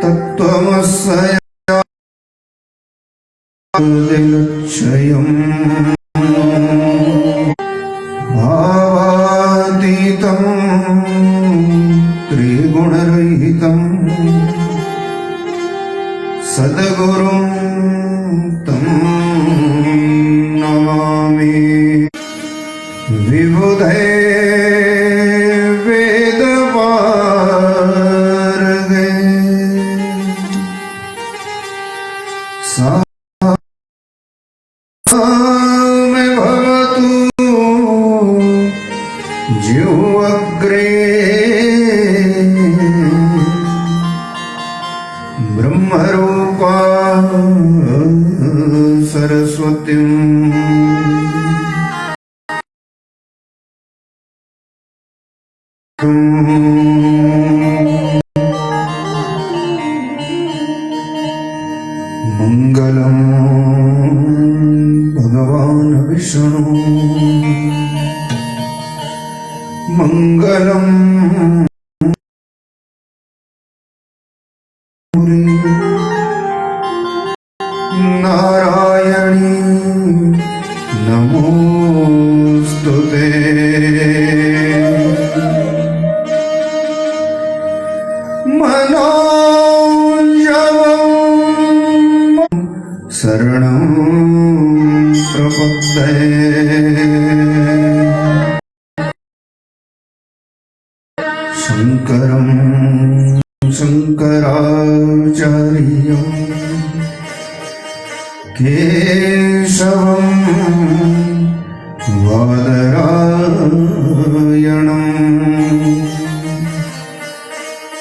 तत्त्वमस्यक्षयम् भावातीतं त्रिगुणरहितं सद्गुरुं तं नमामि। विबुधे वेदपारगे में भवतु जीवग्रे ब्रह्मरूपा सरस्वतीं मंगलम भगवान विष्णु मंगलम नारायणी नमोस्तुते। शरणं प्रपद्ये शंकरं शंकराचार्यं केशवं वादरायणं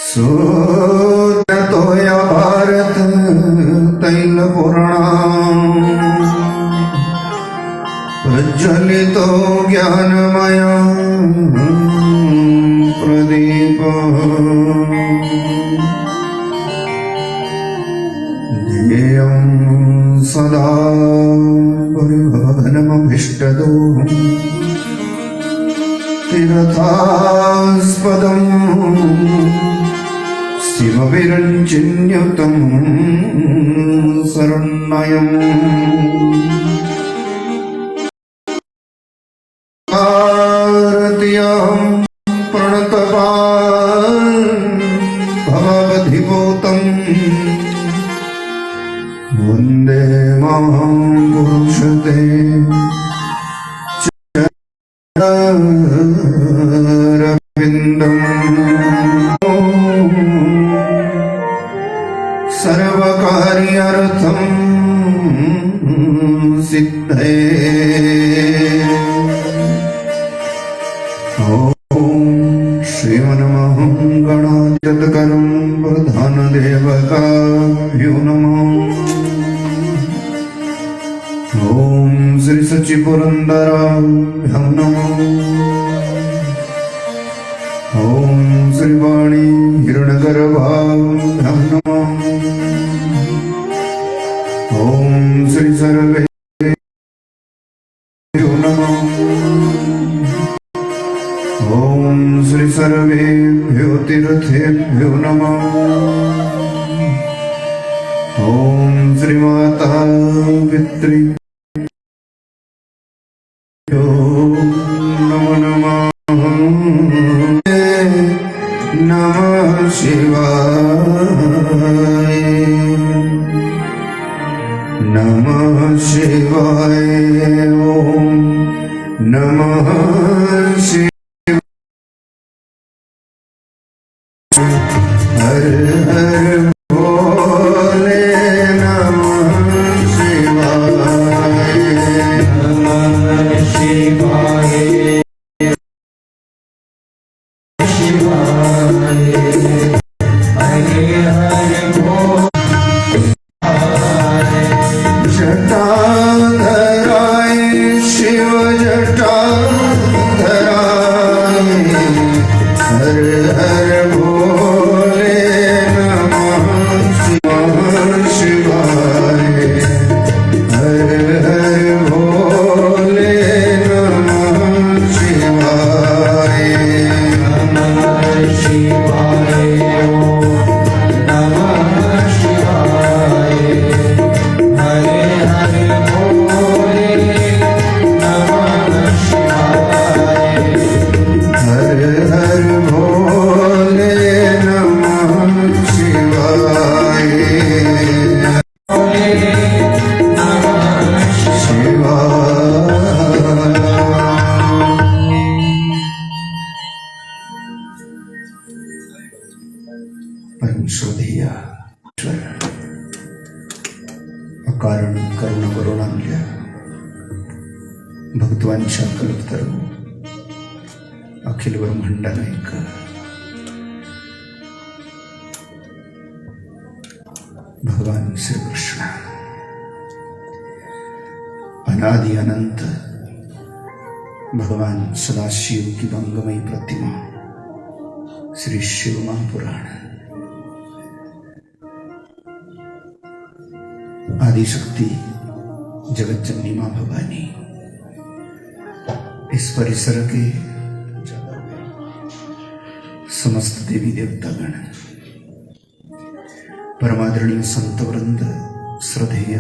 सोतोया भारत तैलपूर्णाम् प्रज्वलितो ज्ञानमया प्रदीप ध्येयं सदा परिभवनमभीष्टदो तीर्थास्पदम् शिवविरञ्चिन्युतं शरण्यम् आरत्यं प्रणतपान् भवावधिभूतं वन्दे मां पुरुषते चरणारविन्दम् सर्वकार्यार्थं सिद्धये। ॐ श्रीमन्नमः गणाधिपतिकरं प्रधानदेवताभ्यो नमः। ॐ श्री सच्चिपुरन्दराभ्यो नमः। ॐ श्रीवाणी हिरण्यगर्भाभ्यो नमः। ॐ श्री सर्वेभ्यो नमः। ॐ श्री सर्वेभ्यो तीर्थेभ्यो नमः। ॐ श्रीमाता पितृभ्यो नमो नमः। नमः शिवाय। शिवाय ओम नमः शिवाय हर हर भोले नमः शिवाय नमः शिवाय शिवाय हरे हरे जटाधराय शिव जटाधराय हर हर भोले नमः शिवाय हर हर भोले नमः शिवाय नमः शिवाय नमः शिवाय हरे हरे भोले नमः शिवाय हर हर भोले नमः शिवाय परम श्रद्धेय ईश्वर अकारण करुण करुणांल्या भगवानच्या कल्पतरू अखिल ब्रह्मांड नायक भगवान श्री कृष्ण अनादि अनंत भगवान सदाशिव की मंगमयी प्रतिमा श्री शिव महापुराण आदिशक्ति जगतजननी मां भवानी इस परिसर के समस्त देवी देवतागण परमादरणीय संत वृंद श्रद्धेय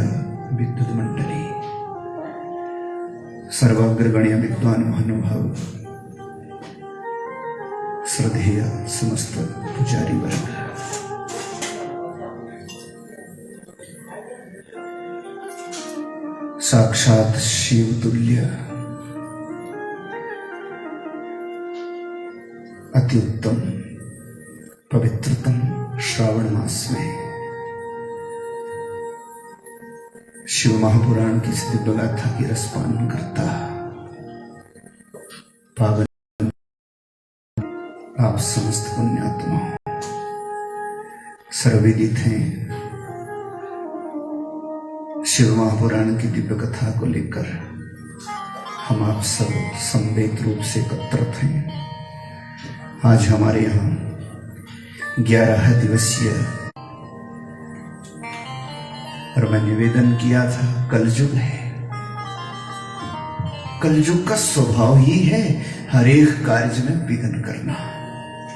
विद्युत मंडली सर्वाग्रगण्य विद्वान महानुभाव श्रद्धेय समस्त पुजारी वर्ग साक्षात शिव तुल्य अति उत्तम पवित्रतम श्रावण मास में शिव महापुराण की दिव्य गाथा की रसपान करता पावन आप समस्त पुण्यात्मा सर्वविदित हैं। शिव महापुराण की दिव्य कथा को लेकर हम आप सब संवेद रूप से एकत्रित हैं। आज हमारे यहाँ 11 दिवसीय और मैं निवेदन किया था कलयुग है। कलयुग का स्वभाव ही है हर एक कार्य में विघ्न करना।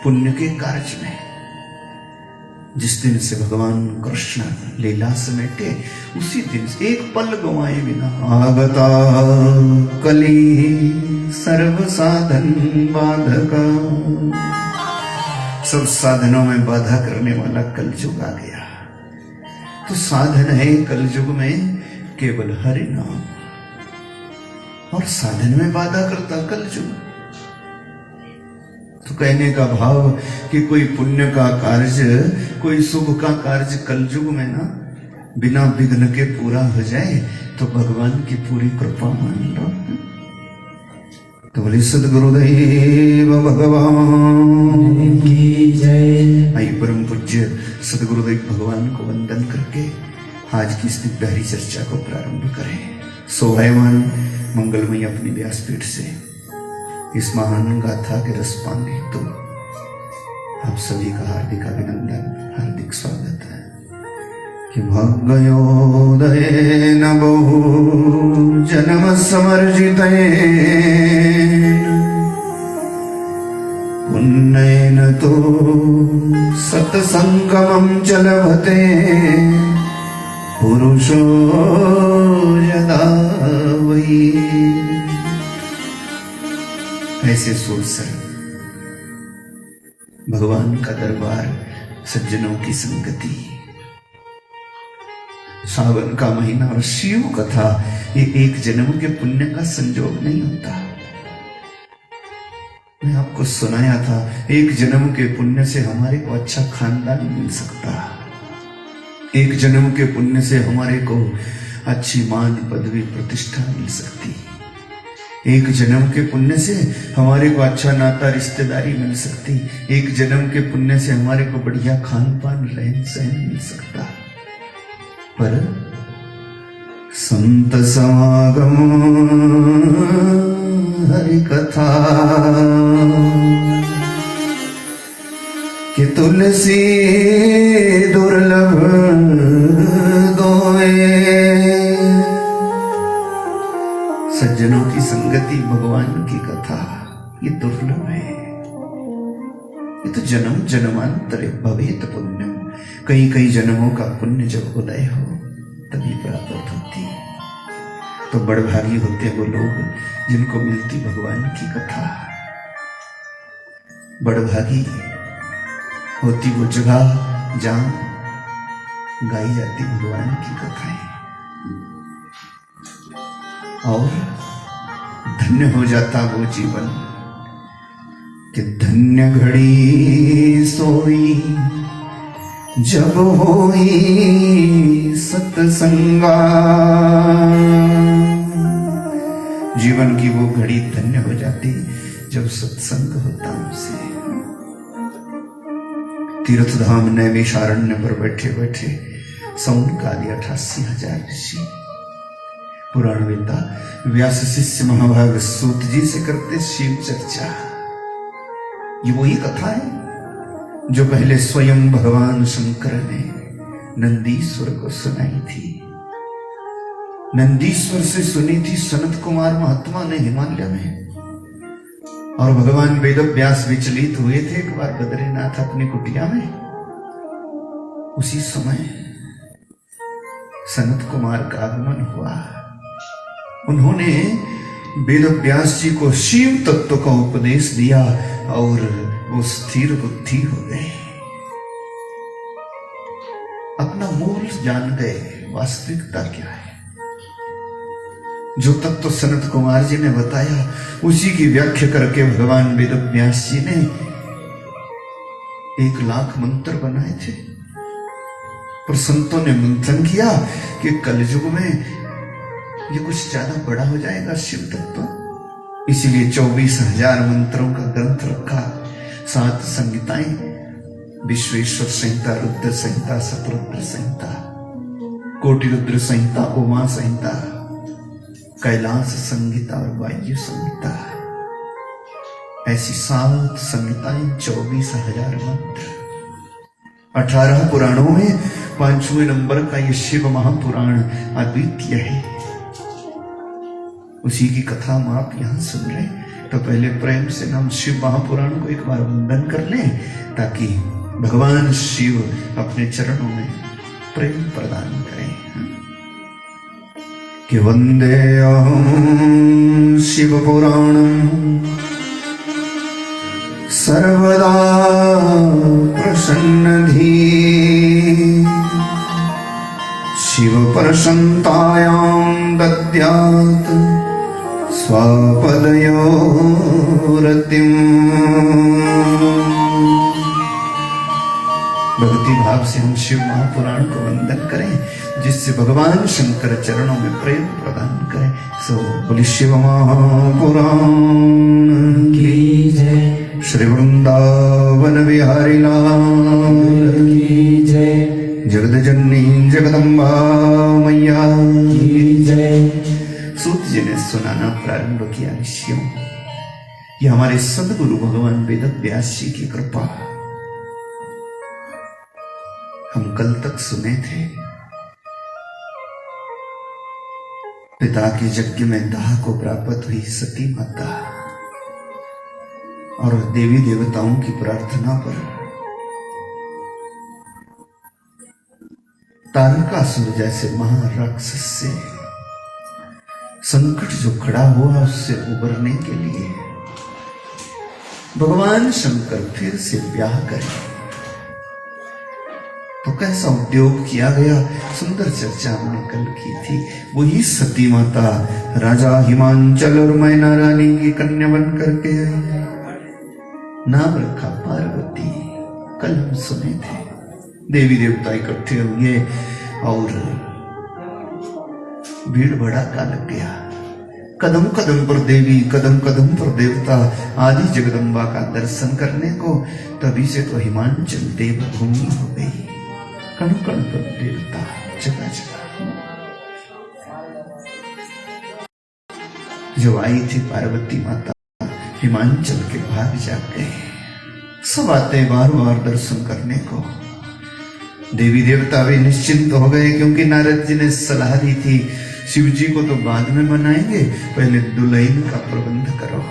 पुण्य के कार्य में जिस दिन से भगवान कृष्ण लीला समेटे उसी दिन से एक पल गवाए बिना आगता कली सर्व साधन बाधका, सब साधनों में बाधा करने वाला कलयुग आ गया। तो साधन है कलयुग में केवल हरि नाम, और साधन में बाधा करता कलयुग। तो कहने का भाव कि कोई पुण्य का कार्य, कोई शुभ का कार्य कलयुग में ना बिना विघ्न के पूरा हो जाए तो भगवान की पूरी कृपा मान लो। तो बोले सदगुरुदेव भगवान की जय। आई परम पूज्य सदगुरुदेव भगवान को वंदन करके आज की इस दिव्य चर्चा को प्रारंभ करें। शोभायमान मंगलमयी अपनी व्यासपीठ से इस महान गाथा के रसपान हेतु आप सभी का हार्दिक अभिनंदन, हार्दिक स्वागत है। कि भगयोदय न बहु जन्म समर्जितेन पुण्येन तो सत्संगमं च लभते पुरुषो यदा वै। ऐसे सोचकर भगवान का दरबार, सज्जनों की संगति, सावन का महीना और शिव कथा, ये एक जन्म के पुण्य का संजोग नहीं होता। मैं आपको सुनाया था, एक जन्म के पुण्य से हमारे को अच्छा खानदान मिल सकता, एक जन्म के पुण्य से हमारे को अच्छी मान पदवी प्रतिष्ठा मिल सकती, एक जन्म के पुण्य से हमारे को अच्छा नाता रिश्तेदारी मिल सकती, एक जन्म के पुण्य से हमारे को बढ़िया खान पान रहन सहन मिल सकता। पर संत समागम हरि कथा कि तुलसी दुर्लभ दोए, सज्जनों की संगति, भगवान की कथा, ये दुर्लभ है। ये तो जन्म जन्मांतरे भवेत पुण्यम, कई कई जन्मों का पुण्य जब उदय हो तभी प्राप्त होती है। तो बड़भागी होते वो लोग जिनको मिलती भगवान की कथा, बड़भागी होती वो जगह जहां गाई जाती भगवान की कथाएं, और धन्य हो जाता वो जीवन कि धन्य घड़ी सोई जब होई सत्संगा। जीवन की वो घड़ी धन्य हो जाती जब सत्संग होता उनसे। तीर्थ धाम नैमिषारण्य पर बैठे बैठे सौन का 88,000 ऋषि पुराण वेता व्यास शिष्य महाभाग सूत जी से करते शिव चर्चा। ये वही कथा है जो पहले स्वयं भगवान शंकर ने नंदीश्वर को सुनाई थी। नंदीश्वर से सुनी थी सनत कुमार महात्मा ने हिमालय में, और भगवान वेद व्यास विचलित हुए थे एक बार बद्रीनाथ अपनी कुटिया में। उसी समय सनत कुमार का आगमन हुआ। उन्होंने वेद व्यास जी को शिव तत्व का उपदेश दिया और वो स्थिर बुद्धि हो गए, अपना मूल जान गए, वास्तविकता क्या है। जो तत्व सनत कुमार जी ने बताया उसी की व्याख्या करके भगवान वेद व्यास जी ने 1,00,000 मंत्र बनाए थे। पर संतों ने मंथन किया कि कलयुग में ये कुछ ज्यादा बड़ा हो जाएगा शिव तत्व, इसीलिए 24,000 मंत्रों का ग्रंथ रखा। 7 संहिताएं, विश्वेश्वर संहिता, रुद्र संहिता, शतरुद्र संहिता, कोटि रुद्र संहिता, उमा संहिता, कैलाश संहिता और वायु संहिता, ऐसी 7 संहिताएं, 24,000 मंत्र। 18 पुराणों में 5वें नंबर का ये शिव महापुराण अद्वितीय है। उसी की कथा हम आप यहां सुन रहे हैं, तो पहले प्रेम से हम शिव महापुराण को एक बार वंदन कर लें, ताकि भगवान शिव अपने चरणों में प्रेम प्रदान करें। कि वंदे अहं शिव पुराणं सर्वदा प्रसन्नधी, शिव प्रसन्नतायां दद्यात् स्वापदयोरतिम्। भक्ति भाव से हम शिव महापुराण को वंदन करें, जिससे भगवान शंकर चरणों में प्रेम प्रदान करें। सो बोले शिव महापुराण की जय, श्री वृंदावन बिहारी लाल की जय, जगत जननी जगदम्बा मैया की जय। सूत जी ने सुनाना प्रारंभ किया ऋषियों, ये हमारे सदगुरु भगवान वेद व्यास जी की कृपा। हम कल तक सुने थे पिता के यज्ञ में दाह को प्राप्त हुई सती माता और देवी देवताओं की प्रार्थना पर तारकासुर जैसे महाराक्षस से संकट जो खड़ा हुआ उससे उबरने के लिए भगवान शंकर फिर से ब्याह करें। तो कैसा उद्योग किया गया, सुंदर चर्चा हमने कल की थी। वही सती माता राजा हिमांचल और मैना रानी की कन्या बन करके आई, नाम रखा पार्वती। कल हम सुने थे देवी देवता इकट्ठे हुए और भीड़ भड़ाका लग गया। कदम कदम पर देवी, कदम कदम पर देवता, आदि जगदम्बा का दर्शन करने को। तभी से तो हिमांचल देवभूमि हो गई, कण कण पर देवता, जगह जगह। जब आई थी पार्वती माता, हिमांचल के भाग जाग गए। सब आते बार बार दर्शन करने को। देवी देवता भी निश्चिंत हो गए, क्योंकि नारद जी ने सलाह दी थी शिव जी को तो बाद में मनाएंगे, पहले दुल्हन का प्रबंध करो।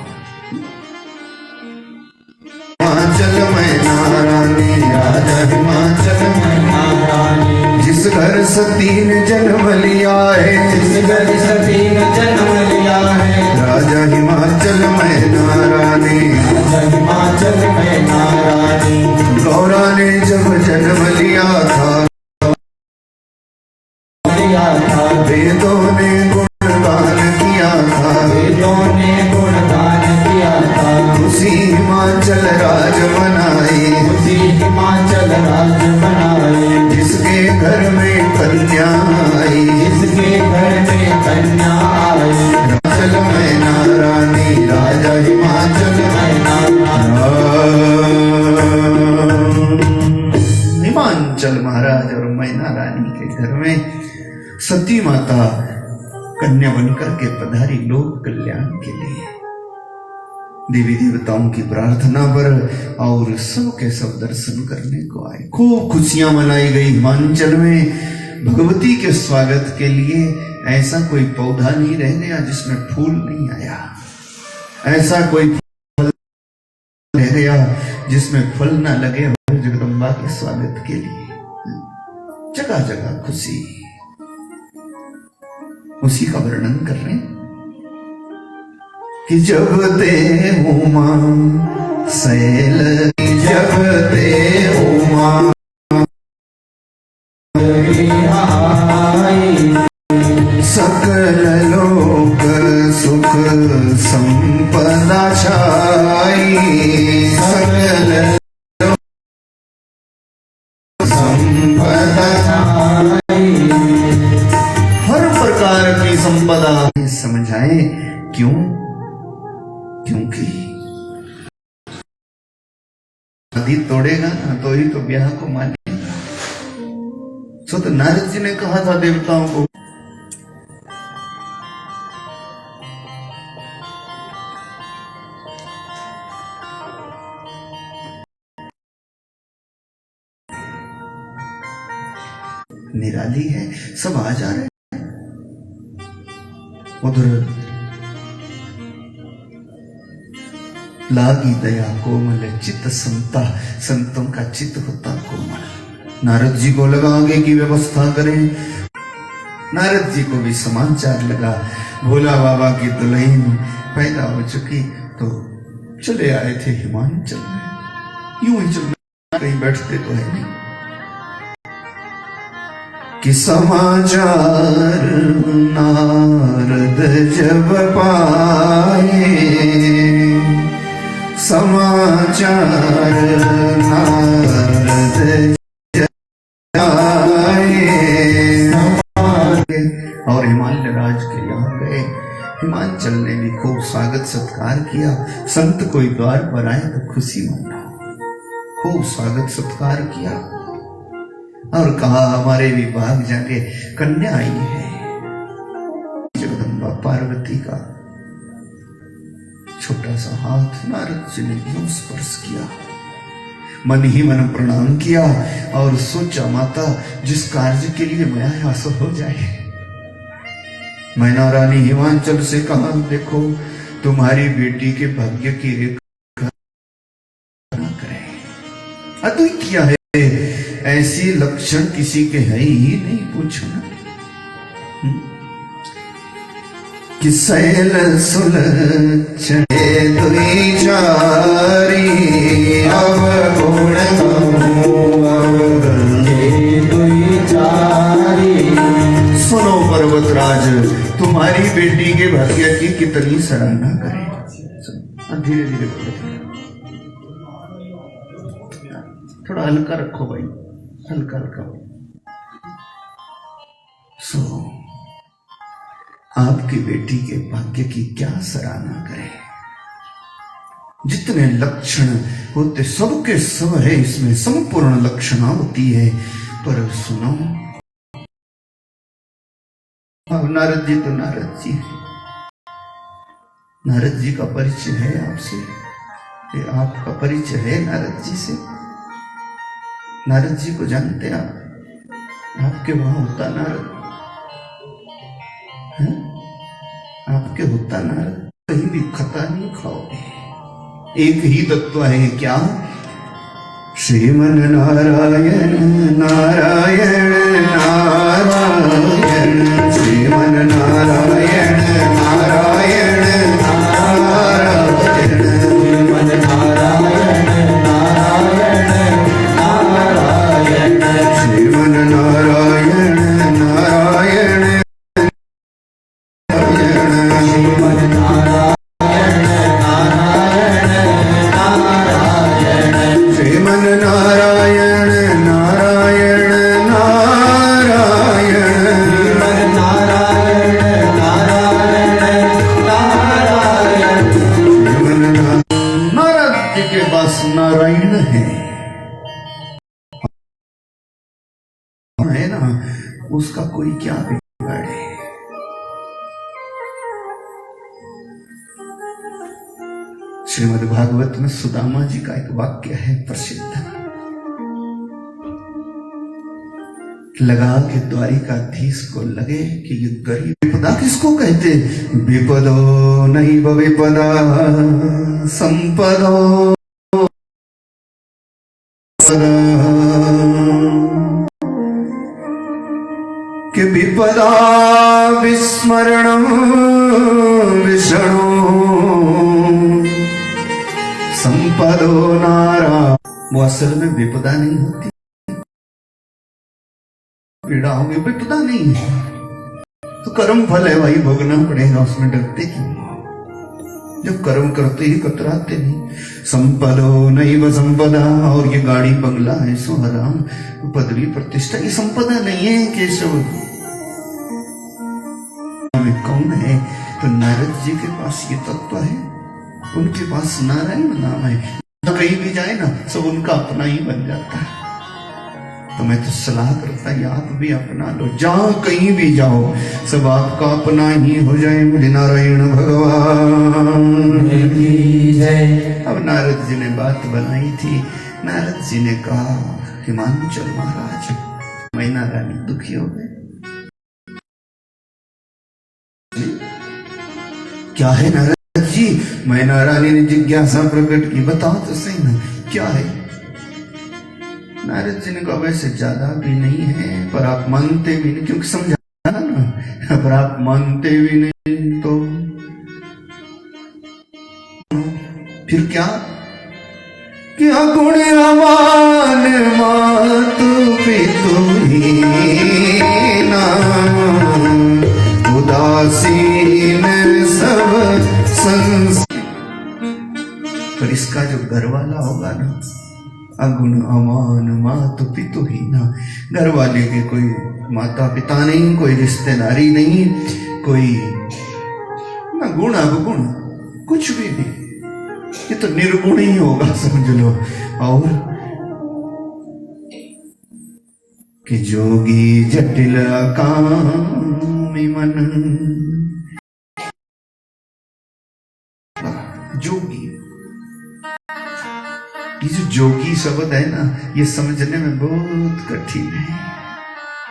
हिमाचल में नारानी, राजा हिमाचल में नारानी, जिस घर सती ने जन्म लिया है, जिस घर सती ने जन्म लिया है, राजा हिमाचल में नारानी, राजा हिमाचल में नारानी। गौरा ने जब जन्म लिया था, वेदों ने गुणगान किया था, वेदों ने गुणगान किया था। उसी हिमाचल राज बनाए, उसी हिमाचल राज बनाए। जिसके घर में कन्या आई, जिसके घर में कन्या आई, हिमाचल में नारानी, राजा हिमाचल में नारानी। हिमांचल महाराज और मैना रानी के घर में सती माता कन्या बनकर के पधारी लोक कल्याण के लिए। देवी देवताओं की प्रार्थना पर और सब के सब दर्शन करने को आए। खूब खुशियां मनाई गई हिमांचल में। भगवती के स्वागत के लिए ऐसा कोई पौधा नहीं रह गया जिसमें फूल नहीं आया, ऐसा कोई फल रह गया जिसमें फल ना लगे। जगदम्बा के स्वागत के लिए जगह जगह खुशी। उसी का वर्णन कर रहे हैं कि जब ते उमा सैल, जब ते उमा सकल लोक सुख संपदा छाई, सकल संपदा छाई। हर प्रकार की संपदा समझाए। क्यों? क्योंकि नदी तोड़ेगा ना तो ही तो ब्याह को मानेगा। सो तो नारद जी ने कहा था देवताओं को, निराली है, सब आ जा रहे हैं। उधर लागी दया कोमल चित्त संता, संतों का चित्त होता कोमल। नारद जी को लगा आगे की व्यवस्था करें। नारद जी को भी समाचार लगा, भोला बाबा की दुल्हन पैदा हो चुकी, तो चले आए थे हिमांचल में। यूं ही चल कहीं बैठते तो है नहीं कि समाचार नारद जब पाए, समाचार नारद जब आए और हिमालय राज के यहाँ गए। हिमांचल ने भी खूब स्वागत सत्कार किया। संत कोई द्वार पर आए तो खुशी मनाओ, खूब स्वागत सत्कार किया और कहा हमारे विभाग जाके कन्या आई है। जगदम्बा पार्वती का छोटा सा हाथ नारद जी ने यूं स्पर्श किया, मन ही मन प्रणाम किया और सोचा माता जिस कार्य के लिए मैं आया सो हो जाए। मैना रानी हिमांचल से कहा, देखो तुम्हारी बेटी के भाग्य की रेखा करे, अद्वितीय है, ऐसी लक्षण किसी के है ही नहीं। पूछना कि सैल सुलक्षणे दुई चारी, अब गुण पर्वतराज तुम्हारी बेटी के भाग्य की कितनी सराहना करें। धीरे धीरे बोलो, थोड़ा हल्का रखो भाई, हल्का हल्का। आपकी बेटी के भाग्य की क्या सराहना करें। जितने लक्षण होते सबके सब है, इसमें संपूर्ण लक्षणा होती है। पर सुनो, अब नारद जी तो नारद जी है, नारद जी का परिचय है आपसे, ये आपका परिचय है नारद जी से। नारद जी को जानते आप? आपके वहां होता नारद है? आपके होता नारद, कहीं भी खता नहीं खाओगे। एक ही तत्व है, क्या? श्रीमन नारायण नारायण नारायण, श्रीमन नारायण नारायण नारायण, श्रीमन नारायण नारायण नारायण, श्रीमन नारायण नारायण नारायण है ना, उसका कोई क्या बिगाड़े। श्रीमद् भागवत में सुदामा जी का एक वाक्य है प्रसिद्ध, लगा के द्वारिकाधीश को लगे कि ये गरीब, विपदा किसको कहते? विपदो नहीं विपदा संपदो, कि विपदा विस्मरणं विष्णु संपदो नारा। वो असल में विपदा नहीं होती, पीड़ा होगी, विपदा नहीं है तो कर्म फल है भाई, भोगना पड़ेगा, उसमें डरते क्यों? जब कर्म करते ही कतराते नहीं। संपदो नैव संपदा, और ये गाड़ी बंगला है सो हराम, पदवी प्रतिष्ठा ये संपदा नहीं है केशव। कौन है? तो नारद जी के पास ये तत्व है, उनके पास नारायण नाम है। तो कहीं भी जाए ना सब उनका अपना ही बन जाता है। तो मैं तो सलाह करता है आप भी अपना लो, जहां कहीं भी जाओ सब आपका अपना ही हो जाए। मुझे नारायण भगवान की जय। अब नारद जी ने बात बनाई थी, नारद जी ने कहा हिमांचल महाराज, मैना रानी दुखी हो गए। क्या है नारद जी? मैना रानी ने जिज्ञासा प्रकट की, बताओ तो सही ना क्या है। नारद जी ने कहा वैसे ज्यादा भी नहीं है, पर आप मानते भी नहीं, क्योंकि समझा ना, पर आप मानते भी नहीं तो फिर क्या? क्या गुण अमान मातु पितु हीना, उदासीन सब संसार। पर इसका जो घर वाला होगा ना, अगुण अमान मातु पितु हीना, घर वाले के कोई माता पिता नहीं, कोई रिश्तेदारी नहीं, कोई ना गुण अवगुण कुछ भी नहीं, ये तो निर्गुण ही होगा समझ लो। और कि जोगी जटिल कामी मन, जोगी, ये जो जोगी शब्द है ना, ये समझने में बहुत कठिन है।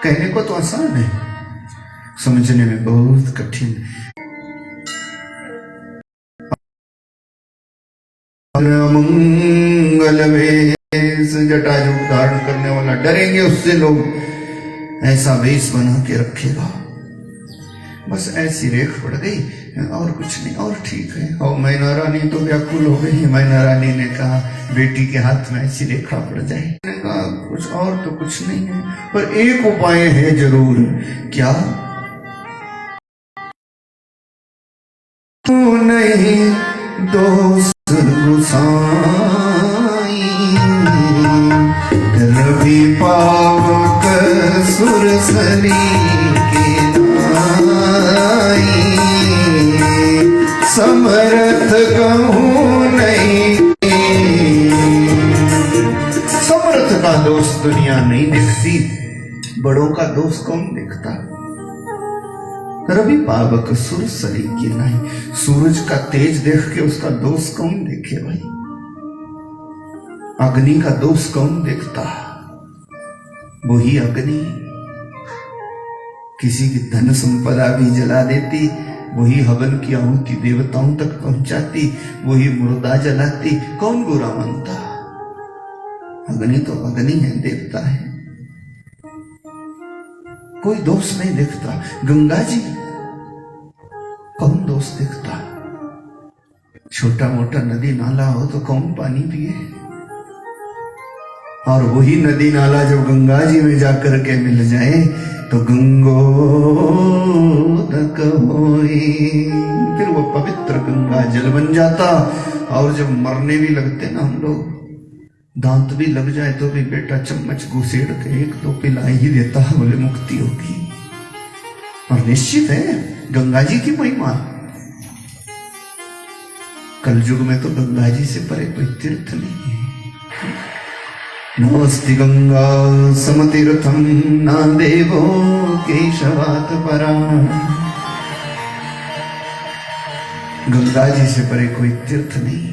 कहने को तो आसान है, समझने में बहुत कठिन। मंगल वेश, जटाजूट धारण करने वाला, डरेंगे उससे लोग, ऐसा वेश बना के रखेगा। बस ऐसी रेख पड़ गई और कुछ नहीं, और ठीक है। और मैना रानी तो व्याकुल हो गई। मैना रानी ने कहा बेटी के हाथ में ऐसी रेखा पड़ जाए। मैंने कहा कुछ और तो कुछ नहीं है, पर एक उपाय है जरूर। क्या? नहीं दोस्त गुसाई रवि पावक सुरसरी के नाई समर्थ कहूँ नहीं। समर्थ का दोष दुनिया नहीं देखती, बड़ों का दोष कौन देखता। रवि पावक सुरसरी की नाई, सूरज का तेज देख के उसका दोष कौन देखे भाई। अग्नि का दोष कौन देखता। वही अग्नि किसी की धन संपदा भी जला देती, वही हवन की आहुति देवताओं तक पहुंचाती, वही मुर्दा जलाती, कौन बुरा मानता। अग्नि तो अग्नि है, देवता है, कोई दोष नहीं देखता। गंगा जी कौन दोष देखता। छोटा मोटा नदी नाला हो तो कौन पानी पिए। और वही नदी नाला जब गंगा जी में जाकर के मिल जाए तो गंगोदक होए, फिर वो पवित्र गंगा जल बन जाता। और जब मरने भी लगते ना हम लोग, दांत भी लग जाए तो भी बेटा चम्मच घुसेड़ के एक दो पिला ही देता है, बोले मुक्ति होगी। और निश्चित है गंगा जी की महिमा। कलयुग में तो गंगा जी से परे कोई तीर्थ नहीं है। नमस्ते गंगा समतीर्थम ना देवो केशवात परा। गंगा जी से परे कोई तीर्थ नहीं,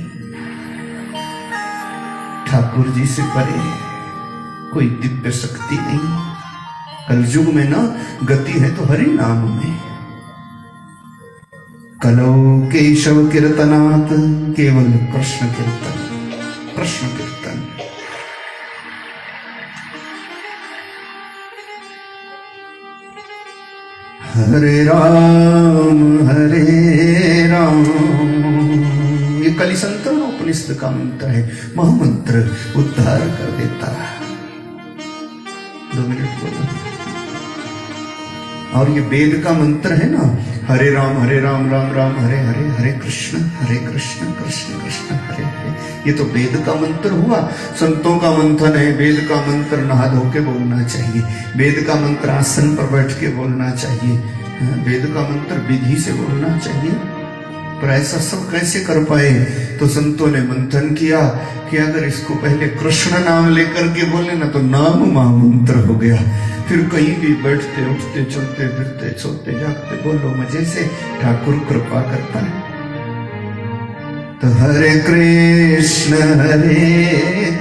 ठाकुर जी से परे कोई दिव्य शक्ति नहीं। कलयुग में ना गति है तो हरि नाम में। कलो केशव कीर्तनात्, केवल कृष्ण कीर्तन, कृष्ण कीर्तन। हरे राम ये कलिसंतरण उपनिषद का मंत्र है, महामंत्र उद्धार कर देता है। 2 मिनट बोलो। और ये वेद का मंत्र है ना, हरे राम राम राम हरे हरे, हरे कृष्ण कृष्ण कृष्ण हरे हरे। ये तो वेद का मंत्र हुआ। संतों का मंथन है। वेद का मंत्र नहा धो के बोलना चाहिए, वेद का मंत्र आसन पर बैठ के बोलना चाहिए, वेद का मंत्र विधि से बोलना चाहिए। पर ऐसा सब कैसे कर पाए। तो संतों ने मंथन किया कि अगर इसको पहले कृष्ण नाम लेकर के बोले ना तो नाम महामंत्र हो गया। फिर कहीं भी बैठते उठते चलते फिरते सोते जागते बोलो मजे से, ठाकुर कृपा करता है। तो हरे कृष्ण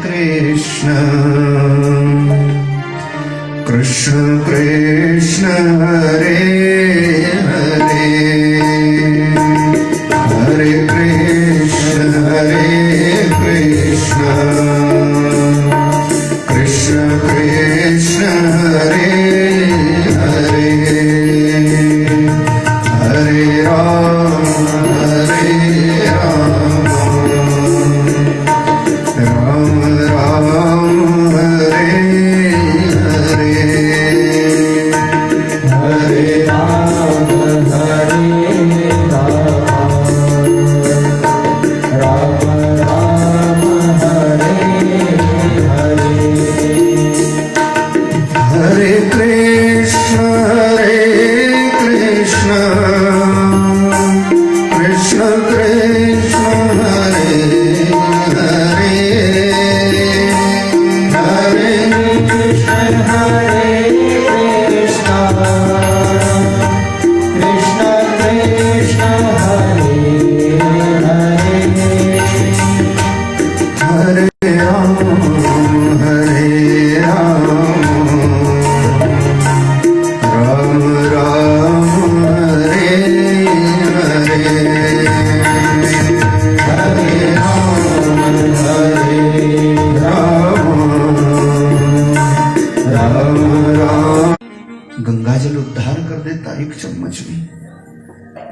कृष्ण कृष्ण हरे हरे, हरे कृष्ण कृष्ण कृष्ण हरे हरे, हरे राम राम राम हरे हरे, हरे राम गंगाजल उद्धार कर देता एक चम्मच में।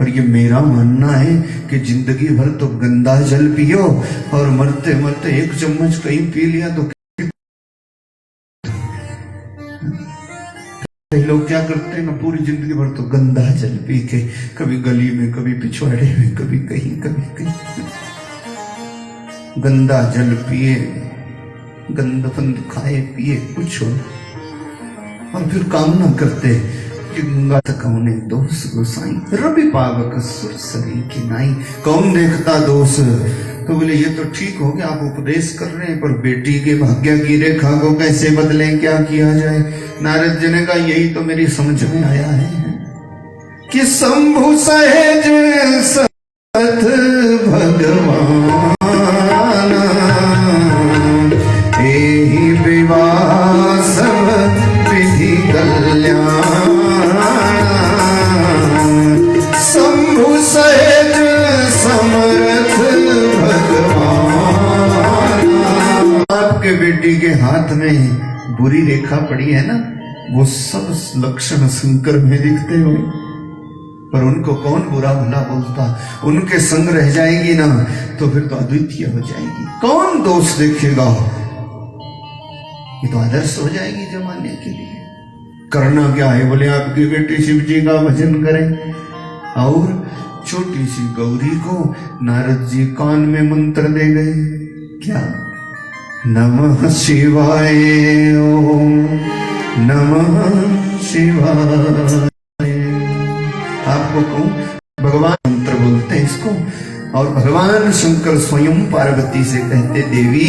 और ये मेरा मानना है कि जिंदगी भर तो गंदा जल पियो और मरते मरते एक चम्मच कहीं पी लिया तो कई लोग क्या करते हैं ना, पूरी जिंदगी भर तो गंदा जल पी के, कभी गली में, कभी पिछवाड़े में, कभी कहीं गंदा जल पिए, गंदफंद खाए पिए कुछ हो, और फिर कामना करते कि गंगा तक उन्हें दोष गोसाई रवि पावक सुर सरी की नाई। कौन देखता दोष? तो बोले ये तो ठीक हो गया, आप उपदेश कर रहे हैं, पर बेटी के भाग्य की रेखा को कैसे बदलें, क्या किया जाए? नारद जी ने कहा यही तो मेरी समझ में आया है कि शंभु सहज सत भगवान एहि विवाह सब विधि कल्याण। शंभु सहज समर्थ आपके बेटी के हाथ में बुरी रेखा पड़ी है ना, वो सब लक्षण शंकर में दिखते हुए, पर उनको कौन बुरा भला बोलता? उनके संग रह जाएगी ना तो फिर तो अद्वितीय हो जाएगी, कौन दोष देखेगा? ये तो आदर्श हो जाएगी जमाने के लिए। करना क्या है? बोले आपकी बेटी शिव जी का भजन करें, और छोटी सी गौरी को नारद जी कान में मंत्र दे गए, क्या? नमः शिवाय ओम नमः शिवाय। आपको कहूं, भगवान मंत्र बोलते हैं इसको, और भगवान शंकर स्वयं पार्वती से कहते, देवी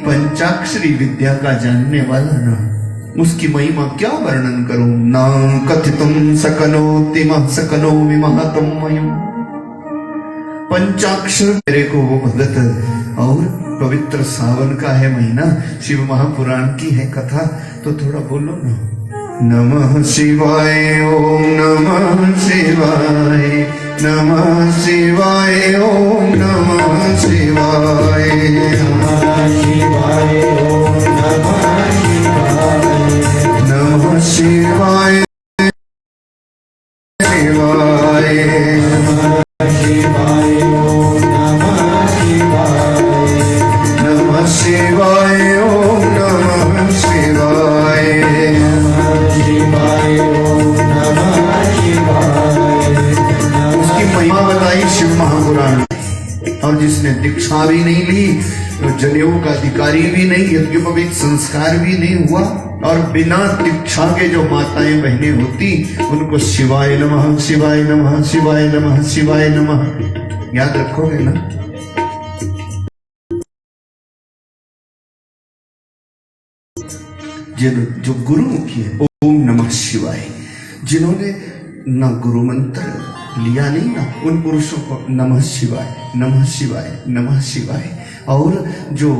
पंचाक्षरी विद्या का जानने वाला ना, उसकी महिमा क्या वर्णन करूं? नाम कथितुम सकनोति सकनो विमहतम मयम। पंचाक्षर मेरे को वो भगत, और पवित्र सावन का है महीना, शिव महापुराण की है कथा, तो थोड़ा बोलो ना। नमः शिवाय ओम नमः शिवाय नमः शिवाय ओम नमः शिवाय नमः शिवाय ओम नमः शिवाय नमः शिवाय शिवाय नमः शिवाय ओम नमः शिवाय नमः शिवाय ओम नमः शिवाय नमः शिवाय ओम नमः शिवाय। उसकी महिमा बताई शिव महापुराण, और जिसने दीक्षा भी नहीं ली, तो जनेऊ का अधिकारी भी नहीं, यज्ञोपवीत संस्कार भी नहीं हुआ, और बिना दीक्षा के जो माताएं बहनें होती, उनको शिवाय नमः शिवाय नमः शिवाय नमः शिवाय नमः याद रखोगे ना? जो गुरुमुखी है, ओम नमः शिवाय, जिन्होंने ना गुरु मंत्र लिया नहीं ना, उन पुरुषों को नमः शिवाय नमः शिवाय नमः शिवाय। और जो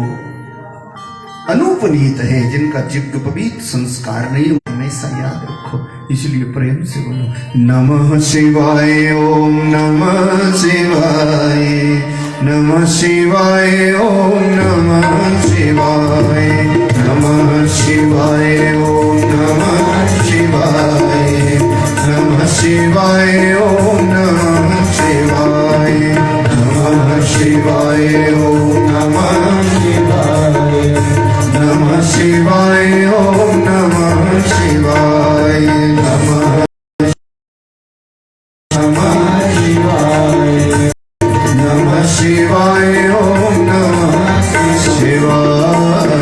अनुपनीत है, जिनका यज्ञोपवीत संस्कार नहीं, हमेशा याद रखो, इसलिए प्रेम से बोलो नमः शिवाय ओम नमः शिवाय नमः शिवाय ओम नमः शिवाय नमः शिवाय ओम नमः शिवाय नमः शिवाय ओम नमः शिवाय नमः शिवाय ओम नमः शिवाय नमः शिवाय ओम नमः शिवाय नमः शिवाय नमः शिवाय ओम नमः शिवाय।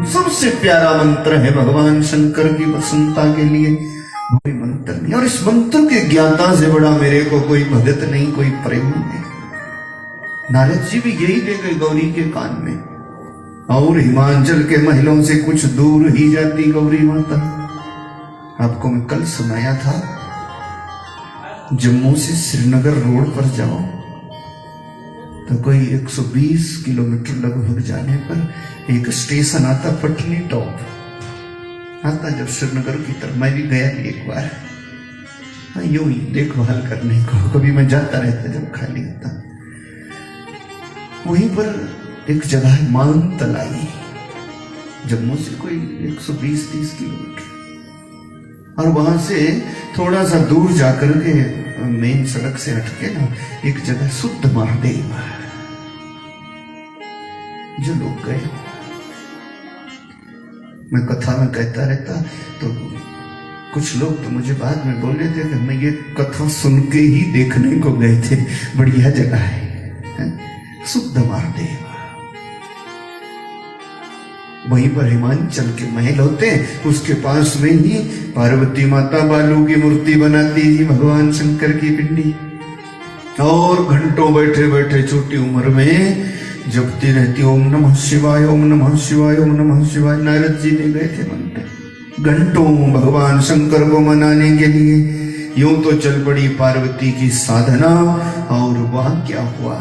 सबसे प्यारा मंत्र है भगवान शंकर की प्रसन्नता के लिए, कोई मंत्र नहीं, और इस मंत्र के ज्ञाता से बड़ा मेरे को कोई भगत नहीं, कोई प्रेम नहीं। नारद जी भी यही दे गए गौरी के कान में, और हिमाचल के महलों से कुछ दूर ही जाती गौरी माता। आपको मैं कल सुनाया था, जम्मू से श्रीनगर रोड पर जाओ तो कोई 120 किलोमीटर लगभग जाने पर एक स्टेशन आता, पटनी टॉप आता, जब श्रीनगर की तरफ। मैं भी गया एक बार, यूं ही देखभाल करने को, कभी मैं जाता रहता जब खाली होता। वहीं पर एक जगह है मानतलाई, जम्मू से कोई 120-30 किलोमीटर, और वहां से थोड़ा सा दूर जाकर के मेन सड़क से हटके ना एक जगह शुद्ध महादेव, जो लोग गए मैं कथा में कहता रहता, तो कुछ लोग तो मुझे बाद में बोले थे कि मैं ये कथा सुन के ही देखने को गए थे, बढ़िया जगह है? शुद्ध महादेव, वहीं पर हिमांचल के महल होते हैं, उसके पास में ही पार्वती माता बालू की मूर्ति बनाती है, भगवान शंकर की पिंडी, और घंटों बैठे बैठे छोटी उम्र में जपती रहती ओम नमः शिवाय, ओम नमः शिवाय, ओम नमः शिवाय। नारद जी ने गए थे मंदिर घंटों भगवान शंकर को मनाने के लिए। यूं तो चल पड़ी पार्वती की साधना, और वहां क्या हुआ,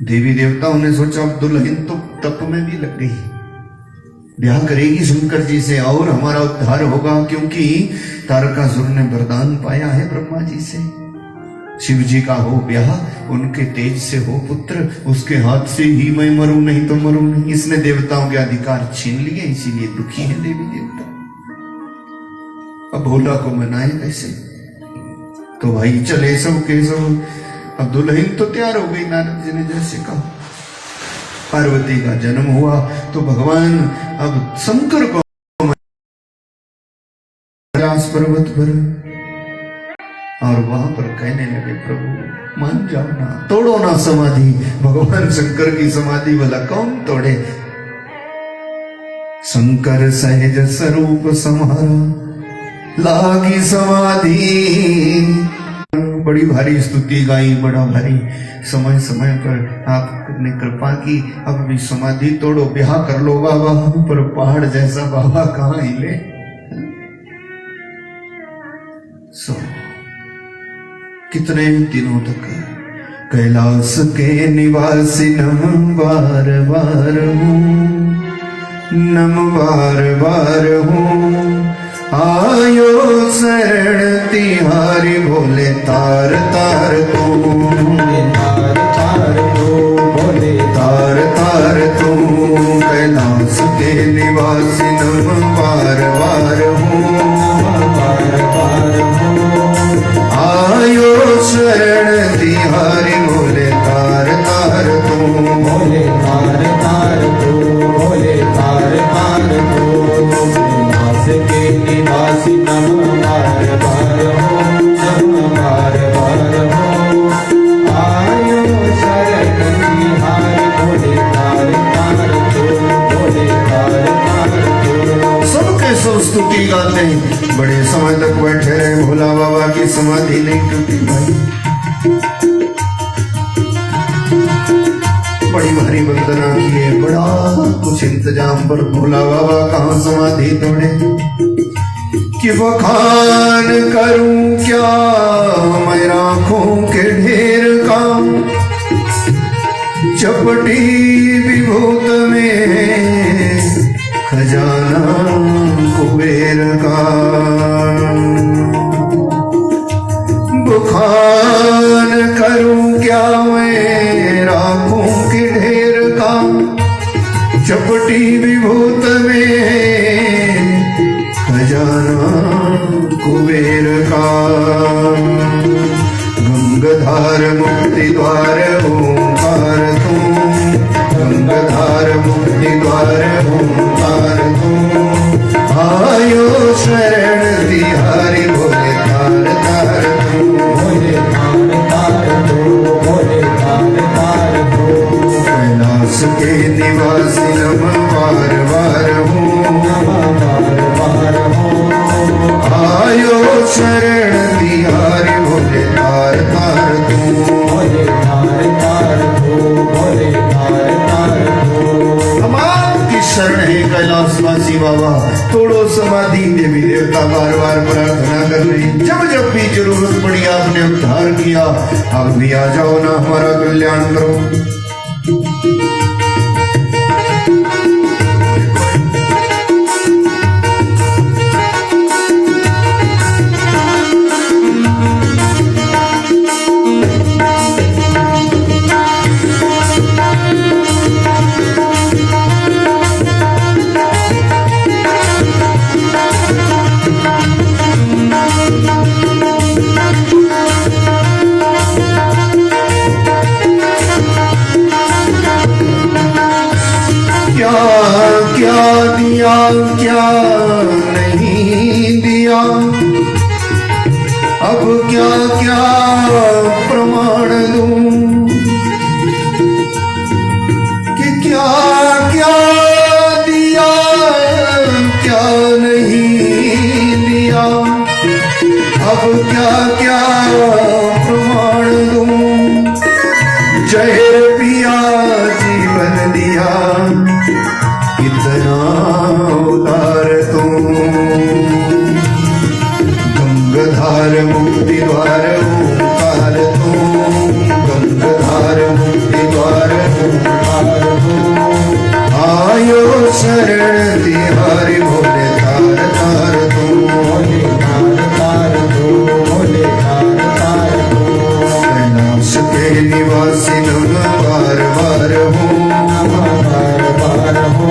देवी देवताओं ने सोचा अब दुल्हन तो तप में भी लग गई, ब्याह करेगी शंकर जी से और हमारा उद्धार होगा, क्योंकि तारकासुर ने वरदान पाया है ब्रह्मा जी से, शिव जी का हो ब्याह, उनके तेज से हो पुत्र, उसके हाथ से ही मैं मरूं नहीं तो मरूं नहीं। इसने देवताओं के अधिकार छीन लिए, इसीलिए दुखी है देवी देवता। अब भोला को मनाए कैसे, तो भाई चले सब के सब। अब दुल्हन तो तैयार हो गई, नारद जी ने जैसे कहा, पार्वती का जन्म हुआ तो भगवान अब शंकर को पर्वत पर, और वहां पर कहने लगे प्रभु मान जाओ ना, तोड़ो ना समाधि, भगवान शंकर की समाधि वाला कौन तोड़े। शंकर सहज स्वरूप समारा लागी समाधि, बड़ी भारी स्तुति गाई, बड़ा भारी, समय समय पर आपने कृपा की, अब भी समाधि तोड़ो, ब्याह कर लो बाबा। पर पहाड़ जैसा बाबा कहाँ हिले। कितने दिनों तक कैलाश के निवासी नम बार बार हूँ, नम बार बार हूँ, आयो शरण तिहारी भोले तार तार तू, तार तार तू भोले तार तार तू, कैलाश के निवासी नम बार बार हूँ, बार बार हूँ, आयो शरण तिहारी भोले तार तार तू, भोले तार तार तू, भोले तार तार तू, के निवासी नम बार बार हो, नम बार बार हो, आयो शरण तिहारी भोले तार तार तू, भोले तार तार तू। सबके सब स्तुति गाते हैं, बड़े समय तक बैठे रहे, भोला बाबा की समाधि नहीं टूटी भाई, बड़ी भारी वंदना किए, बड़ा कुछ इंतजाम, पर भोला बाबा कहाँ समाधि तोड़े। कि बखान करूं क्या मैं राखों के ढेर का, चपटी विभूत में खजाना कुबेर का, बखान करूं क्या मैं राखों के ढेर का, चपटी विभूत में खजाना कुबेर का, गंगाधार मुक्ति द्वार ओंकार तू, गंगाधार मुक्ति द्वार ओंकार तू, आयो शरण तिहारी भोले तार तार तू, भोले तार तार तू, भोले तार तार तू, कैलाश के निवासी नम बार बार हूँ, नम बार बार हूँ, आयो शरण तिहारी भोले तार तार तू, भोले तार तार तू, भोले तार तार तू। हमारी शरण है कैलाशवासी बाबा, तोड़ो समाधि। देवी देवता बार बार प्रार्थना कर रही, जब जब भी जरूरत पड़ी आपने उद्धार किया, आप भी आ जाओ ना, हमारा कल्याण करो। क्या नहीं दिया, अब क्या क्या प्रमाण दूं कि क्या क्या दिया क्या नहीं दिया, अब क्या क्या प्रमाण दूं। जहर पिया जीवन दिया, कितना उदार तू। गंगाधार मुक्ति द्वार ओंकार तू, गंगाधार मुक्ति द्वार ओंकार तू। आयो शरण तिहारी भोले तार तार तू, भोले तार तार तू, भोले तार तार तू। कैलाश के निवासी नमः बार बार हो, बार बार हो।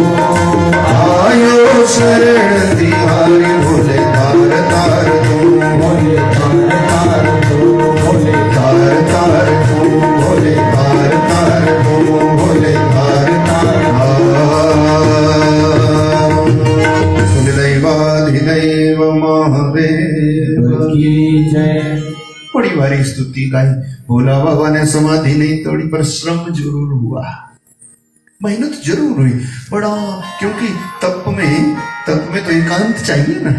आयो शरण तिहारी भोले तार तार तू, भोले तार तार तू, भोले तार तार तू, भोले तार तार तू, भोले तार तार। सुनिदैवाधिदैव महादेव की जय। बड़ी भारी स्तुति गाई। भोला बाबा ने समाधि नहीं तोड़ी पर श्रम जरूर हुआ, मेहनत जरूर हुई बड़ा, क्योंकि तप में तो एकांत चाहिए ना।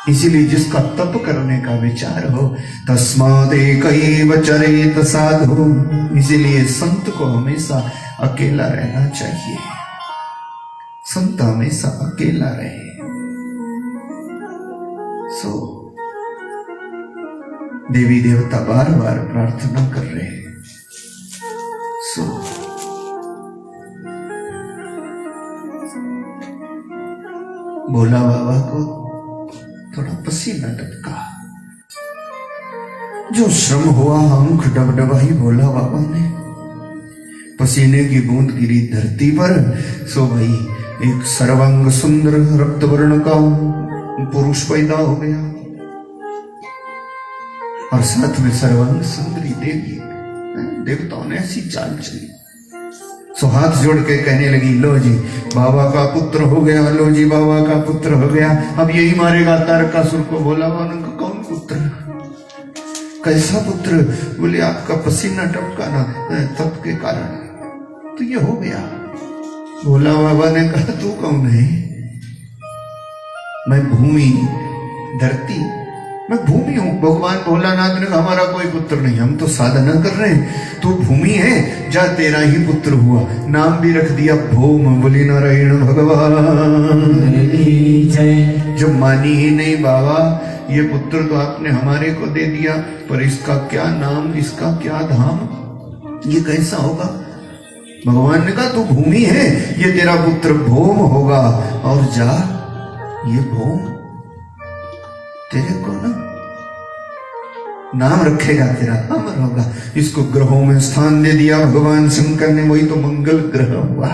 इसीलिए जिसका तप करने का विचार हो, तस्मादेकैव चरेत साधु, इसीलिए संत को हमेशा अकेला रहना चाहिए। संत हमेशा अकेला रहे। देवी देवता बार बार प्रार्थना कर रहे हैं। भोला बाबा को थोड़ा पसीना टपका, जो श्रम हुआ आंख डबडबाई भोला बाबा ने, पसीने की बूंद गिरी धरती पर। सो भाई एक सर्वांग सुंदर रक्त वर्ण का पुरुष पैदा हो गया और साथ में सर्वांग सुंदरी देवी। देवताओं ने ऐसी चाल चली। सो हाथ जोड़ के कहने लगी, लो जी बाबा का पुत्र हो गया, लो जी बाबा का पुत्र हो गया। अब यही मारेगा तारकासुर को। भोला बाबा ने कहा, कौन पुत्र, कैसा पुत्र? बोले आपका पसीना टपका ना तप के कारण, तो ये हो गया। भोला बाबा ने कहा, तू कौन है? मैं भूमि धरती, मैं भूमि हूं। भगवान भोलानाथ ने कहा, हमारा कोई पुत्र नहीं, हम तो साधना कर रहे हैं, तू भूमि है, जा तेरा ही पुत्र हुआ। नाम भी रख दिया भौम। बोली नारायण भगवान। जो मानी ही नहीं बाबा, ये पुत्र तो आपने हमारे को दे दिया, पर इसका क्या नाम, इसका क्या धाम, ये कैसा होगा? भगवान ने कहा, तू भूमि है, ये तेरा पुत्र भौम होगा, और जा ये भौम तेरे को ना नाम रखेगा, तेरा अमर होगा। इसको ग्रहों में स्थान दे दिया भगवान शंकर ने, वही तो मंगल ग्रह हुआ।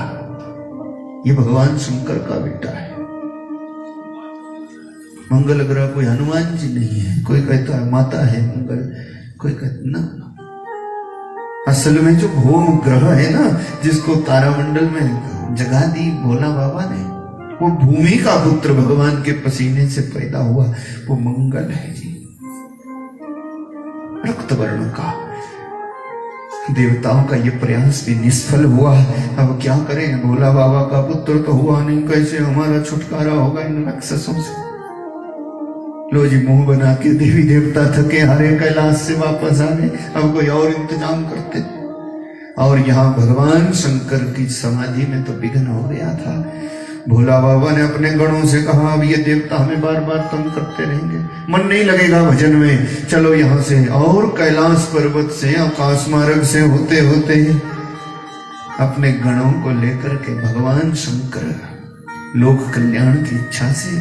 ये भगवान शंकर का बेटा है। मंगल ग्रह कोई हनुमान जी नहीं है। कोई कहता है माता है मंगल, कोई कहता ना, असल में जो भौम ग्रह है ना, जिसको तारामंडल में जगा दी भोला बाबा ने, वो भूमि का पुत्र भगवान के पसीने से पैदा हुआ, वो मंगल है जी, रक्त वर्ण का। देवताओं का ये प्रयास भी निष्फल हुआ। अब क्या करें, भोला बाबा का पुत्र तो हुआ नहीं, कैसे हमारा छुटकारा होगा इन राक्षसों से? लो जी मुंह बना के देवी देवता थके हारे कैलाश से वापस आ गए। अब कोई और इंतजाम करते। और यहाँ भगवान शंकर की समाधि में तो विघ्न हो गया था। भोला बाबा ने अपने गणों से कहा, अब ये देवता हमें बार बार तंग करते रहेंगे, मन नहीं लगेगा भजन में, चलो यहाँ से। और कैलाश पर्वत से, आकाश मार्ग से होते होते अपने गणों को लेकर के भगवान शंकर लोक कल्याण की इच्छा से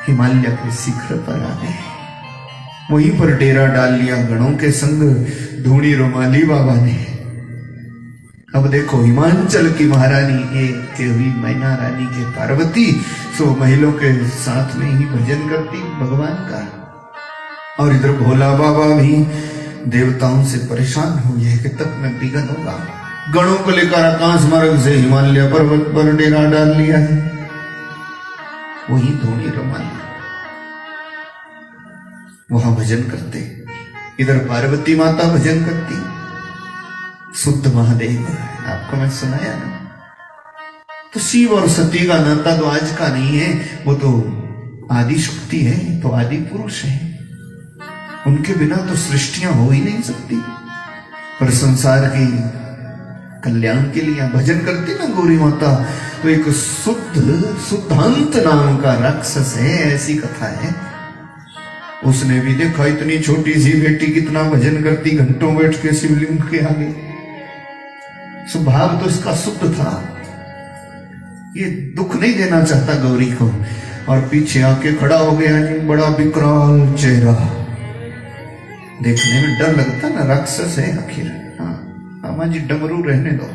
हिमालय के शिखर पर आ गए। वहीं पर डेरा डाल लिया गणों के संग धूणी रोमाली बाबा ने। अब देखो, हिमांचल की महारानी एक के हुई मैना रानी के पार्वती, सो महिलों के साथ में ही भजन करती भगवान का। और इधर भोला बाबा भी देवताओं से परेशान हुए कि तब में विघ्न होगा। गणों को लेकर आकाश मार्ग से हिमालय पर्वत पर डेरा डाल लिया है। वही धोनी रमानी, वहां भजन करते। इधर पार्वती माता भजन करती, शुद्ध महादेव। आपको मैं सुनाया ना, तो शिव और सती का नाता तो आज का नहीं है, वो तो आदि शक्ति है, तो आदि पुरुष है। उनके बिना तो सृष्टियां हो ही नहीं सकती। पर संसार की कल्याण के लिए भजन करती ना गौरी माता, तो एक शुद्धांत नाम का राक्षस है, ऐसी कथा है। उसने भी देखा इतनी छोटी सी बेटी कितना भजन करती, घंटों बैठ के शिवलिंग के आगे। स्वभाव तो इसका शुद्ध था, ये दुख नहीं देना चाहता गौरी को, और पीछे आके खड़ा हो गया जी, बड़ा विकराल चेहरा, देखने में डर लगता ना, राक्षस है आखिर। हाँ माँ जी डमरू रहने दो,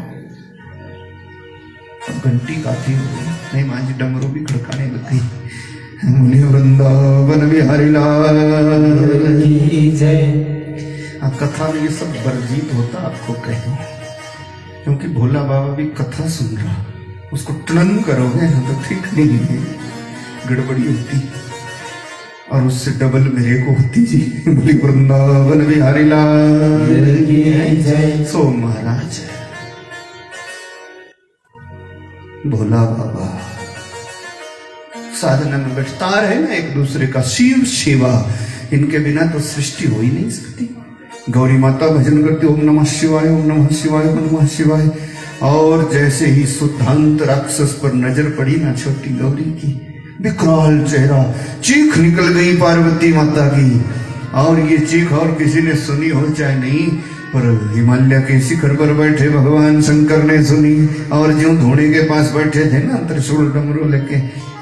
अब घंटी काफी हो गई। नहीं माँ जी डमरू भी खड़काने लग गई। बोले वृंदावन बिहारी लाल की जय। कथा में ये सब वर्जित होता, आपको कहूं, क्योंकि भोला बाबा भी कथा सुन रहा, उसको टन करोगे ना तो ठीक नहीं है, गड़बड़ी होती, और उससे डबल मेरे को होती जी। बोली वृंदावन बिहारी लाल की जय। सो महाराज भोला बाबा साधना में बैठता रहे ना, एक दूसरे का शिव सेवा, इनके बिना तो सृष्टि हो ही नहीं सकती। गौरी माता भजन करती, ओम नमः शिवाय, ओम नमः शिवाय, ओम नमः शिवाय। और जैसे ही शुद्धांत राक्षस पर नजर पड़ी ना छोटी गौरी की, विकराल चेहरा, चीख निकल गई पार्वती माता की। और ये चीख और किसी ने सुनी हो चाहे नहीं, पर हिमालय के शिखर पर बैठे भगवान शंकर ने सुनी। और जो धोने के पास बैठे थे ना, त्रिशूल डमरू लेके,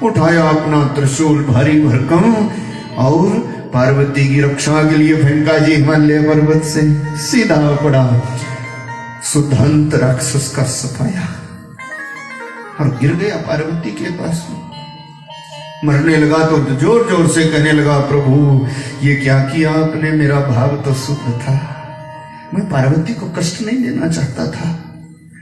उठाया अपना त्रिशूल भारी भरकम, और पार्वती की रक्षा के लिए फेंका जी हिमालय पर्वत से। सीधा पड़ा शुद्धांत राक्षस का सफाया, और गिर गया पार्वती के पास में। मरने लगा तो जोर जोर से कहने लगा, प्रभु ये क्या किया आपने, मेरा भाव तो शुद्ध था, मैं पार्वती को कष्ट नहीं देना चाहता था।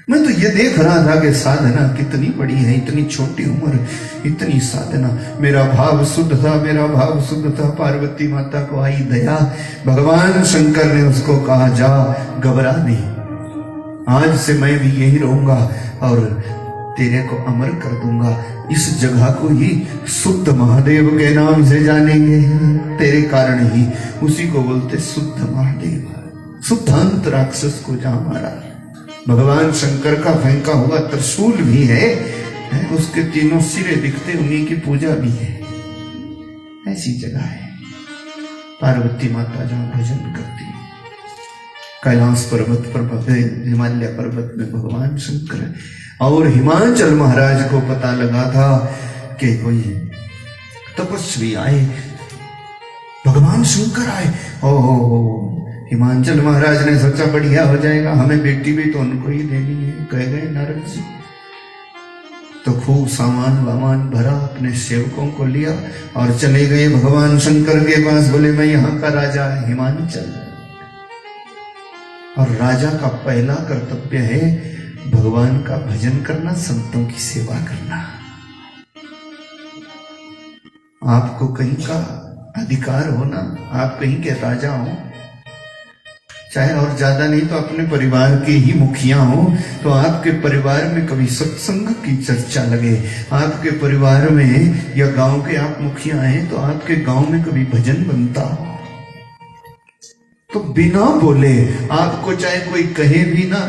मैं तो ये देख रहा था कि साधना कितनी बड़ी है, इतनी छोटी उम्र, इतनी साधना। मेरा भाव शुद्ध था, मेरा भाव शुद्ध था। पार्वती माता को आई दया, भगवान शंकर ने उसको कहा, जा घबरा नहीं, आज से मैं भी यही रहूंगा और तेरे को अमर कर दूंगा। इस जगह को ही शुद्ध महादेव के नाम से जानेंगे, तेरे कारण ही। उसी को बोलते शुद्ध महादेव। शुद्धांत राक्षस को जहां मारा, भगवान शंकर का फेंका हुआ त्रिशूल भी है, उसके तीनों सिरे दिखते, उन्हीं की पूजा भी है। ऐसी जगह है पार्वती माता जहां भजन करती है। कैलाश पर्वत पर, हिमालय पर्वत में भगवान शंकर है। और हिमाचल महाराज को पता लगा था कि कोई तपस्वी आए, भगवान शंकर आए। ओ हिमाचल महाराज ने सोचा बढ़िया हो जाएगा, हमें बेटी भी तो उनको ही देनी है। कह गए नारद जी, तो खूब सामान वामान भरा, अपने सेवकों को लिया और चले गए भगवान शंकर के पास। बोले मैं यहाँ का राजा हिमाचल, और राजा का पहला कर्तव्य है भगवान का भजन करना, संतों की सेवा करना। आपको कहीं का अधिकार हो ना, आप कहीं के राजा हो, चाहे और ज्यादा नहीं तो अपने परिवार के ही मुखिया हो, तो आपके परिवार में कभी सत्संग की चर्चा लगे, आपके परिवार में या गांव के आप मुखिया हैं तो आपके गांव में कभी भजन बनता हो, तो बिना बोले आपको चाहे कोई कहे भी ना,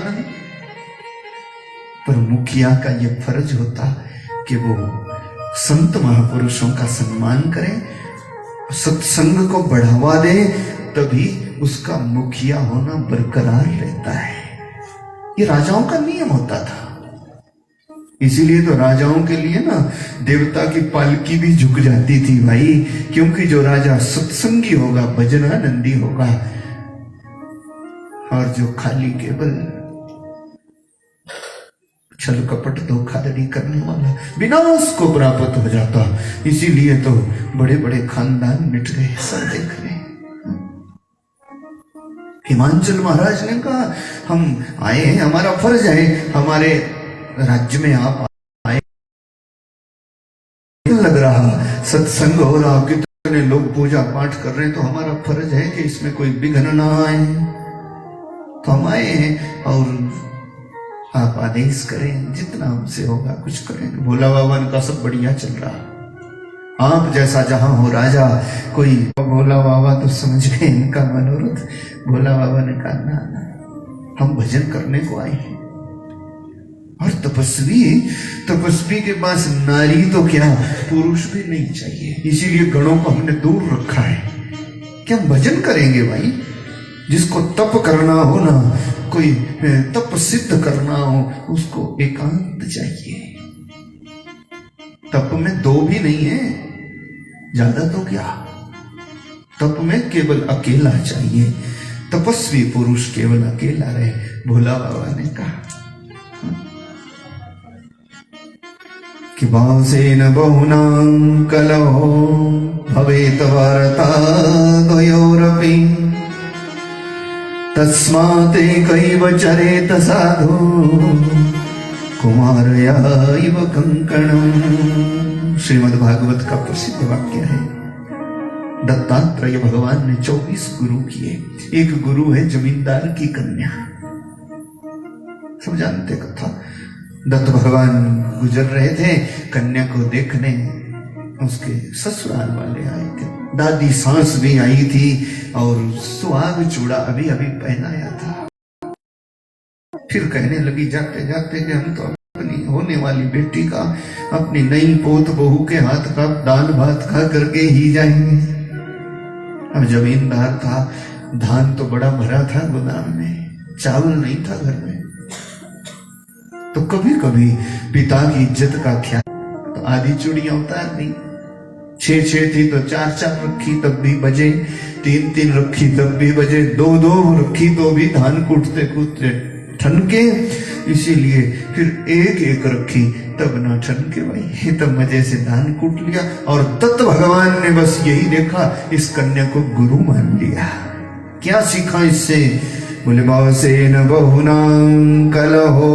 पर मुखिया का ये फर्ज होता कि वो संत महापुरुषों का सम्मान करे, सत्संग को बढ़ावा दे, तभी उसका मुखिया होना बरकरार रहता है। ये राजाओं का नियम होता था। इसीलिए तो राजाओं के लिए ना देवता की पालकी भी झुक जाती थी भाई, क्योंकि जो राजा सत्संगी होगा, भजनानंदी होगा, और जो खाली केवल छल कपट धोखाधड़ी करने वाला, विनाश को प्राप्त हो जाता। इसीलिए तो बड़े बड़े खानदान मिट गए, सब देख रहे। हिमाचल महाराज ने कहा हम आए हैं, हमारा फर्ज है, हमारे राज्य में आप आए, लग रहा सत्संग हो रहा, कितने लोग पूजा पाठ कर रहे हैं, तो हमारा फर्ज है कि इसमें कोई विघ्न ना आए। तो हम आए हैं और आप आदेश करें, जितना हमसे होगा कुछ करेंगे। भोला बाबा का सब बढ़िया चल रहा, आप जैसा जहां हो राजा कोई। भोला बाबा तो समझ गए इनका मनोरथ। भोला बाबा ने कहा ना ना, हम भजन करने को आए हैं। और तपस्वी के पास नारी तो क्या पुरुष भी नहीं चाहिए, इसीलिए गणों को हमने दूर रखा है कि हम भजन करेंगे भाई। जिसको तप करना हो ना, कोई तप सिद्ध करना हो, उसको एकांत चाहिए। तप में दो भी नहीं है, ज्यादा तो क्या, तप में केवल अकेला चाहिए। तपस्वी पुरुष केवल अकेला रहे, भोला बाबा ने कहा कि वासेन बहुनां कलहो भवेत वार्ता द्वयोरपि तस्मादेकैव चरेत साधु कुमारयाइव कंकणम्। श्रीमद् भागवत का प्रसिद्ध वाक्य है। दत्तात्रेय भगवान ने 24 गुरु किए। एक गुरु है जमींदार की कन्या, सब जानते कथा। दत्त भगवान गुजर रहे थे, कन्या को देखने उसके ससुराल वाले आए थे। दादी सांस भी आई थी और सुहाग चूड़ा अभी अभी पहनाया था। फिर कहने लगी जाते जाते कि हम तो अपनी होने वाली बेटी का, अपनी नई पोत बहू के हाथ का दाल भात खा करके ही जाएंगे। अब जमींदार था, धान तो बड़ा भरा था गोदाम में, चावल नहीं था घर में। तो कभी कभी पिता की इज्जत का ख्याल, तो आधी चूड़ियां उतार दी। 6 थी तो 4 रखी तब भी बजे, 3 रखी तब भी बजे, 2 रखी तो भी धान कूटते कूटते ठनके। इसीलिए फिर 1 रखी तब ना ठनके भाई, तब मजे से धान कूट लिया। और दत्त भगवान ने बस यही देखा, इस कन्या को गुरु मान लिया। क्या सीखा इससे? बोले वासेन बहुनां कलहो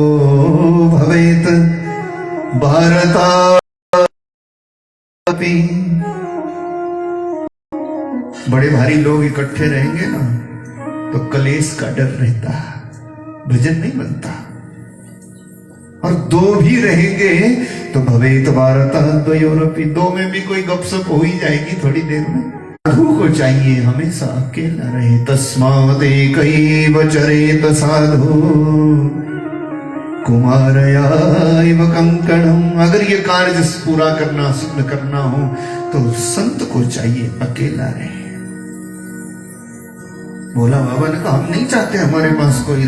भवेत भारता। बड़े भारी लोग इकट्ठे रहेंगे ना, तो कलेश का डर रहता, भजन नहीं बनता। और 2 भी रहेंगे तो भवेत भारता द्वयोरपि, 2 में भी कोई गपसप हो ही जाएगी थोड़ी देर में। साधु को चाहिए हमेशा अकेला रहे। तस्मादेकैव चरेत साधु कुमारयाइव कंकणम्। अगर ये कार्य पूरा करना, सिद्ध करना हो, तो संत को चाहिए अकेला रहे। भोला बाबा ने कहा हम नहीं चाहते हमारे पास कोई